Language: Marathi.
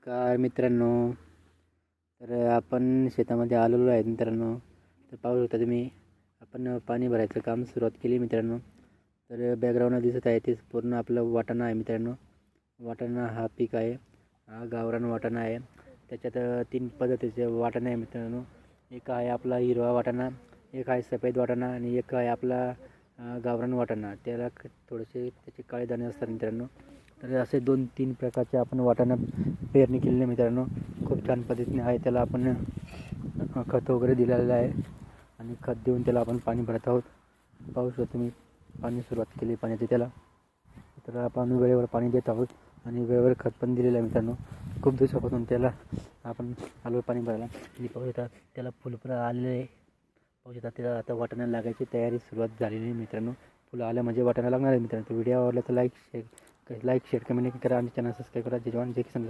नमस्कार मित्रांनो. तर आपण शेतामध्ये आलेलो आहे मित्रांनो. तर पाहू शकता तुम्ही, आपण पाणी भरायचं काम सुरुवात केली मित्रांनो. तर बॅकग्राऊंडला दिसत आहे ते पूर्ण आपलं वाटाणा आहे मित्रांनो. वाटाणा हा पीक आहे, हा गावरान वाटाणा आहे. त्याच्यात 3 पद्धतीचे वाटाणे आहे मित्रांनो. एक आहे आपला हिरवा वाटाणा, एक आहे सफेद वाटाणा आणि एक आहे आपला गावरान वाटाणा. त्याला थोडेसे त्याचे काळे दाणे असतात मित्रांनो. तर असे 2-3 प्रकारचे आपण वाटाणा पेरणी केलेली मित्रांनो. खूप छान पद्धतीने आहे. त्याला आपण खत वगैरे दिलेलं आहे आणि खत देऊन त्याला आपण पाणी भरत आहोत. पाहू शकता तुम्ही, पाणी सुरुवात केली पाण्याची त्याला. तर आपण वेळेवर पाणी देत आहोत आणि वेळेवर खत पण दिलेलं आहे मित्रांनो. खूप दिवसापासून त्याला आपण आलो पाणी भरायला आणि पाहू शकता त्याला फुलं पण आलेले आहे. पाहू शकता त्याला आता वाटाणा लागायची तयारी सुरुवात झालेली आहे मित्रांनो. फुलं आलं म्हणजे वाटाणा लागणार आहे मित्रांनो. तो व्हिडिओ आवडला तर लाईक शेअर कमेंट करा आणि चॅनल सबस्क्राईब करा. जय जवान जय किसान.